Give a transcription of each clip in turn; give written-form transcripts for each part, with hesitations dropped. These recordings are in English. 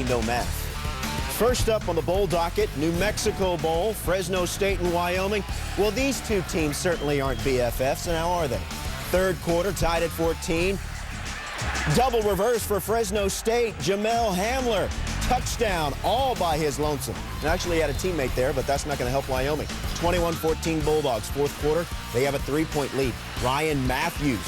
no math. First up on the bowl docket, New Mexico Bowl, Fresno State and Wyoming. Well, these two teams certainly aren't BFFs, and how are they? Third quarter, tied at 14. Double reverse for Fresno State. Jamel Hamler, touchdown, all by his lonesome. And actually, he had a teammate there, but that's not going to help Wyoming. 21-14 Bulldogs. Fourth quarter, they have a 3-point lead. Ryan Matthews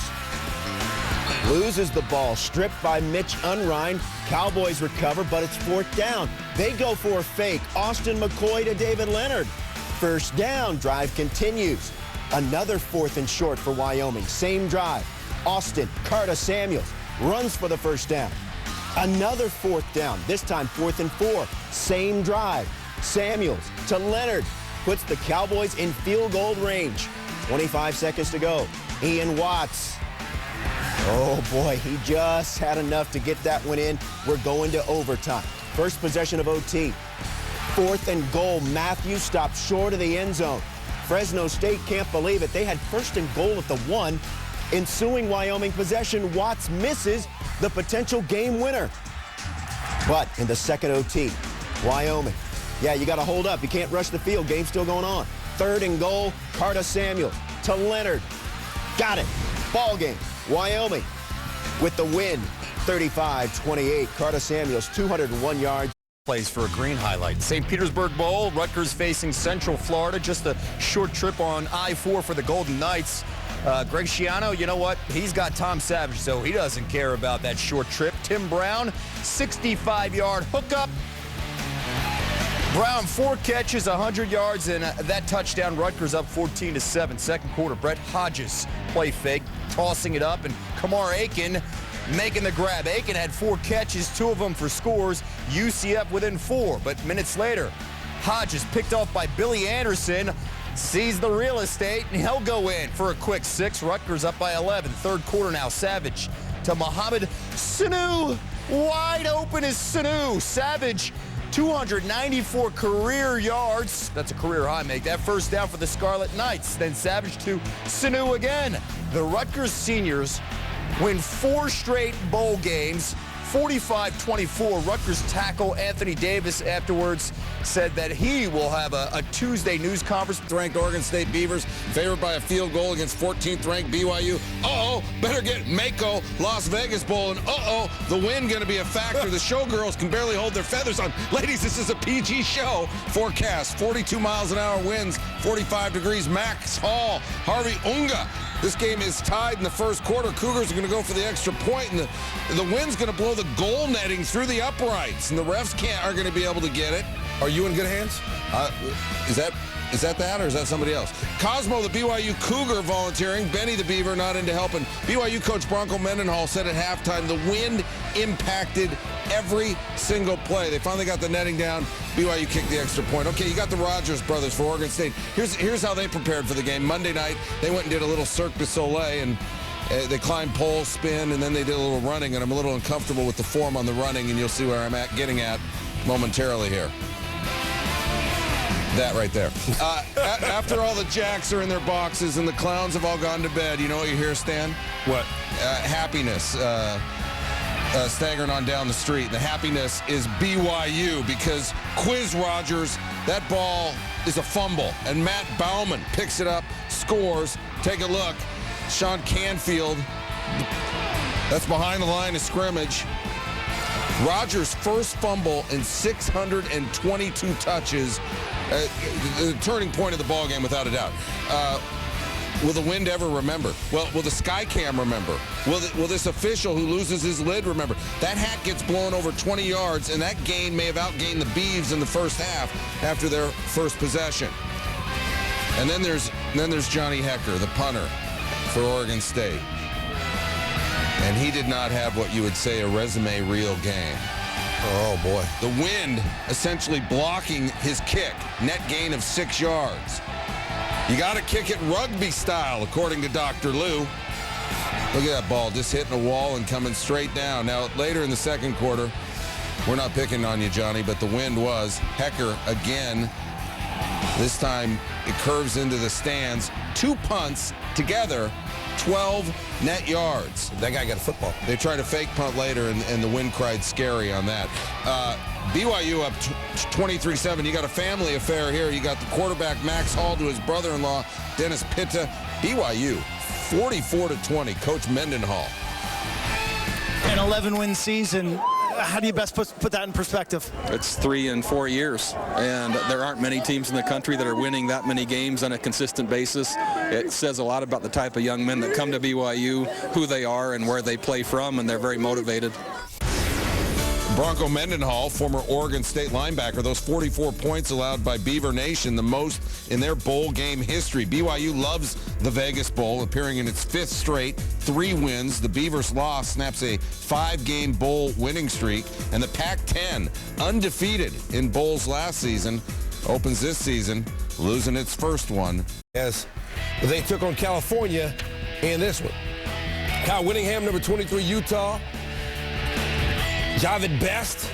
loses the ball, stripped by Mitch Unrein. Cowboys recover, but it's fourth down. They go for a fake. Austin McCoy to David Leonard. First down, drive continues. Another fourth and short for Wyoming. Same drive. Austin, Carter Samuels runs for the first down. Another fourth down, this time 4th and 4. Same drive. Samuels to Leonard. Puts the Cowboys in field goal range. 25 seconds to go. Ian Watts. Oh, boy, he just had enough to get that one in. We're going to overtime. First possession of OT. 4th and goal. Matthews stopped short of the end zone. Fresno State can't believe it. They had 1st and goal at the 1. Ensuing Wyoming possession, Watts misses the potential game winner. But in the second OT, Wyoming. Yeah, you got to hold up. You can't rush the field. Game's still going on. 3rd and goal, Carter Samuel to Leonard. Got it. Ball game. Wyoming with the win, 35-28. Carter Samuels, 201 yards. Plays for a green highlight. St. Petersburg Bowl, Rutgers facing Central Florida. Just a short trip on I-4 for the Golden Knights. Greg Schiano, you know what? He's got Tom Savage, so he doesn't care about that short trip. Tim Brown, 65-yard hookup. Brown, 4 catches, 100 yards, and that touchdown. Rutgers up 14-7. Second quarter, Brett Hodges play fake, tossing it up, and Kamar Aiken making the grab. Aiken had 4 catches, 2 of them for scores. UCF within 4, but minutes later, Hodges picked off by Billy Anderson, sees the real estate, and he'll go in for a quick 6. Rutgers up by 11. Third quarter now, Savage to Mohamed Sanu. Wide open is Sanu. Savage, 294 career yards. That's a career high. Make that first down for the Scarlet Knights. Then Savage to Sanu again. The Rutgers seniors win 4 straight bowl games. 45-24. Rutgers tackle Anthony Davis afterwards said that he will have a Tuesday news conference. Ranked Oregon State Beavers favored by a field goal against 14th ranked BYU. Uh-oh, better get Mako Las Vegas Bowl, and uh-oh, the wind going to be a factor. The showgirls can barely hold their feathers on. Ladies, this is a PG show. Forecast, 42 miles an hour winds, 45 degrees. Max Hall, Harvey Unga. This game is tied in the first quarter. Cougars are going to go for the extra point, and the wind's going to blow the goal netting through the uprights, and the refs are going to be able to get it. Are you in good hands? Is that or is that somebody else? Cosmo, the BYU Cougar, volunteering. Benny the Beaver not into helping. BYU coach Bronco Mendenhall said at halftime the wind impacted every single play. They finally got the netting down. BYU kicked the extra point. Okay, you got the Rogers brothers for Oregon State. Here's how they prepared for the game. Monday night, they went and did a little Cirque du Soleil, and they climbed pole, spin, and then they did a little running, and I'm a little uncomfortable with the form on the running, and you'll see where I'm getting at momentarily here. That right there. After all the jacks are in their boxes and the clowns have all gone to bed, you know what you hear, Stan? What? Happiness. Staggering on down the street. The happiness is BYU because Quiz Rogers, that ball is a fumble. And Matt Bauman picks it up, scores. Take a look. Sean Canfield, that's behind the line of scrimmage. Rogers' first fumble in 622 touches. The turning point of the ball game, without a doubt. Will the wind ever remember? Well, will the Skycam remember? Will this official who loses his lid remember? That hat gets blown over 20 yards, and that gain may have outgained the Beavs in the first half after their first possession. And then there's Johnny Hecker, the punter for Oregon State. And he did not have what you would say a resume reel game. Oh, boy. The wind essentially blocking his kick. Net gain of 6 yards. You got to kick it rugby style, according to Dr. Lou. Look at that ball just hitting a wall and coming straight down. Now, later in the second quarter, we're not picking on you, Johnny, but the wind was. Hecker, again, This time it curves into the stands. 2 punts together, 12 net yards. That guy got a football. They tried a fake punt later, and the wind cried scary on that. BYU up 23-7. You got a family affair here. You got the quarterback, Max Hall, to his brother-in-law, Dennis Pitta. BYU, 44-20. Coach Mendenhall. An 11-win season. How do you best put that in perspective? It's 3 in 4 years, and there aren't many teams in the country that are winning that many games on a consistent basis. It says a lot about the type of young men that come to BYU, who they are and where they play from, and they're very motivated. Bronco Mendenhall, former Oregon State linebacker, those 44 points allowed by Beaver Nation, the most in their bowl game history. BYU loves the Vegas Bowl, appearing in its 5th straight, 3 wins. The Beavers' loss snaps a 5-game bowl winning streak, and the Pac-10, undefeated in bowls last season, opens this season losing its first one. As they took on California in this one. Kyle Whittingham, number 23, Utah. Javid Best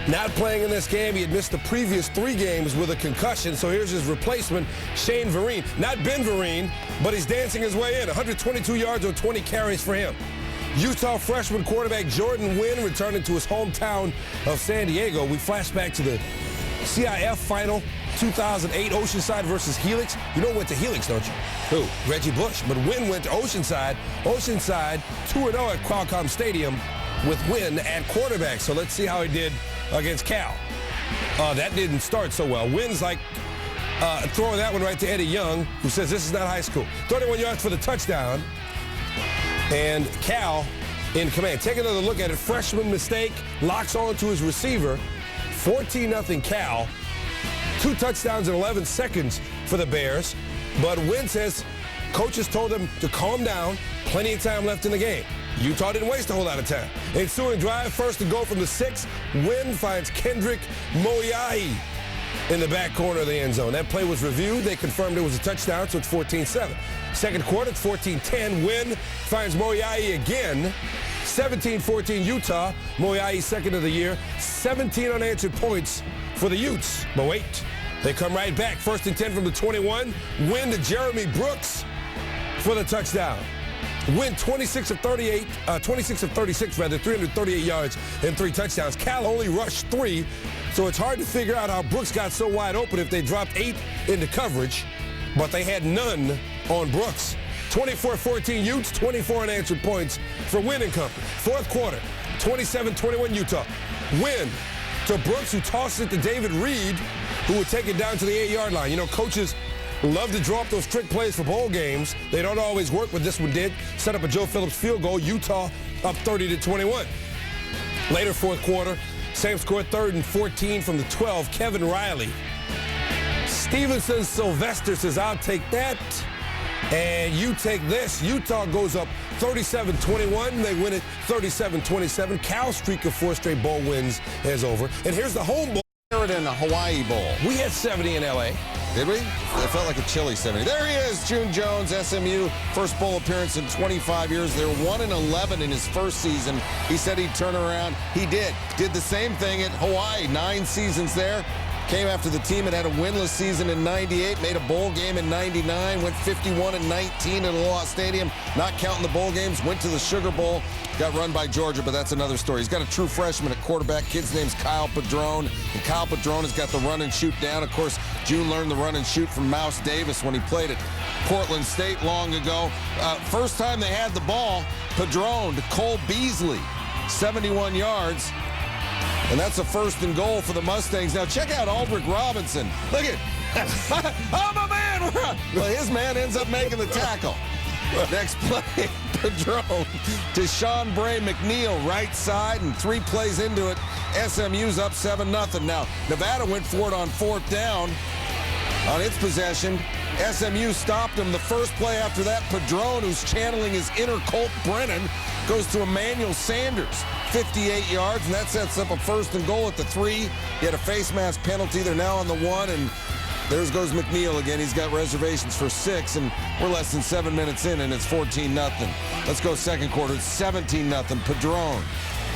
not playing in this game. He had missed the previous 3 games with a concussion, so here's his replacement, Shane Vereen. Not Ben Vereen, but he's dancing his way in. 122 yards on 20 carries for him. Utah freshman quarterback Jordan Wynn returning to his hometown of San Diego. We flash back to the CIF final, 2008, Oceanside versus Helix. You know who went to Helix, don't you? Who? Reggie Bush. But Wynn went to Oceanside. Oceanside 2-0 at Qualcomm Stadium with Wynn at quarterback. So let's see how he did against Cal. That didn't start so well. Wynn's like throwing that one right to Eddie Young, who says this is not high school. 31 yards for the touchdown. And Cal in command. Take another look at it. Freshman mistake. Locks on to his receiver. 14-0 Cal. 2 touchdowns in 11 seconds for the Bears. But Wynn says coaches told them to calm down. Plenty of time left in the game. Utah didn't waste a whole lot of time. Ensuing drive, first to go from the 6. Wynn finds Kendrick Moyahi in the back corner of the end zone. That play was reviewed. They confirmed it was a touchdown, so it's 14-7. Second quarter, it's 14-10. Wynn finds Moyahi again. 17-14 Utah. Moyahi second of the year. 17 unanswered points for the Utes. But wait, they come right back. First and 10 from the 21. Wynn to Jeremy Brooks for the touchdown. Win 26 of 36, 338 yards and 3 touchdowns. Cal only rushed 3, so it's hard to figure out how Brooks got so wide open if they dropped 8 into coverage, but they had none on Brooks. 24-14 Utes, 24 unanswered points for Wynn and company. Fourth quarter, 27-21 Utah. Wynn to Brooks, who tosses it to David Reed, who would take it down to the 8-yard line. You know, coaches love to draw up those trick plays for bowl games. They don't always work, but this one did. Set up a Joe Phillips field goal. Utah up 30-21. Later fourth quarter, same score, 3rd and 14 from the 12. Kevin Riley. Stevenson Sylvester says, I'll take that. And you take this. Utah goes up 37-21. They win it 37-27. Cal's streak of 4 straight bowl wins is over. And here's the home bowl. In a Hawaii Bowl. We had 70 in L.A. Did we? It felt like a chilly 70. There he is, June Jones, SMU. First bowl appearance in 25 years. They're 1-11 in his first season. He said he'd turn around. He did. Did the same thing at Hawaii. 9 seasons there. Came after the team that had a winless season in 98, made a bowl game in 99, went 51-19 at Aloha Stadium, not counting the bowl games, went to the Sugar Bowl, got run by Georgia, but that's another story. He's got a true freshman at quarterback. Kid's name's Kyle Padron, and Kyle Padron has got the run and shoot down. Of course, June learned the run and shoot from Mouse Davis when he played at Portland State long ago. First time they had the ball, Padron to Cole Beasley, 71 yards. And that's a 1st and goal for the Mustangs. Now check out Aldrick Robinson. Look at, oh my man! Well, his man ends up making the tackle. Next play, Padron to Sean Bray McNeil, right side, and 3 plays into it. SMU's up 7-0. Now, Nevada went for it on 4th down on its possession. SMU stopped him. The first play after that, Padron, who's channeling his inner Colt Brennan, goes to Emmanuel Sanders, 58 yards, and that sets up a 1st and goal at the 3. He had a face mask penalty. They're now on the 1, and there goes McNeil again. He's got reservations for 6, and we're less than 7 minutes in, and it's 14-0. Let's go second quarter. It's 17-0. Padron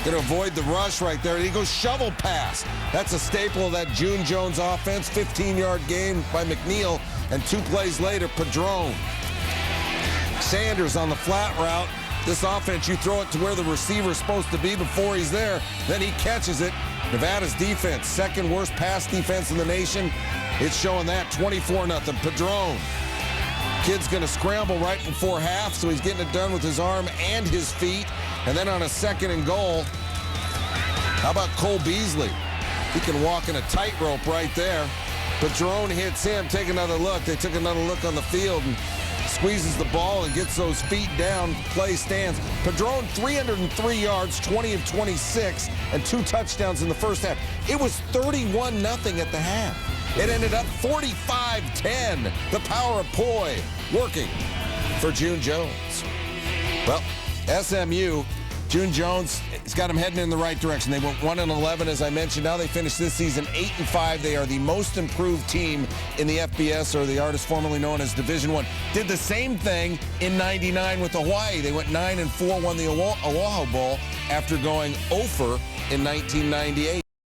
Going to avoid the rush right there. And he goes shovel pass. That's a staple of that June Jones offense. 15-yard gain by McNeil. And 2 plays later, Padron. Sanders on the flat route. This offense, you throw it to where the receiver's supposed to be before he's there. Then he catches it. Nevada's defense, second worst pass defense in the nation. It's showing that 24-0. Padron. Kid's going to scramble right before half, so he's getting it done with his arm and his feet. And then on a 2nd and goal, how about Cole Beasley? He can walk in a tightrope right there. Padron hits him. Take another look. They took another look on the field and squeezes the ball and gets those feet down. Play stands. Padron, 303 yards, 20 of 26, and 2 touchdowns in the first half. It was 31-0 at the half. It ended up 45-10. The power of Poi working for June Jones. Well, SMU, June Jones, has got them heading in the right direction. They went 1-11, as I mentioned. Now they finished this season 8-5. They are the most improved team in the FBS, or the artist formerly known as Division I. Did the same thing in '99 with Hawaii. They went 9-4, won the Oahu Bowl after going 0 in 1998.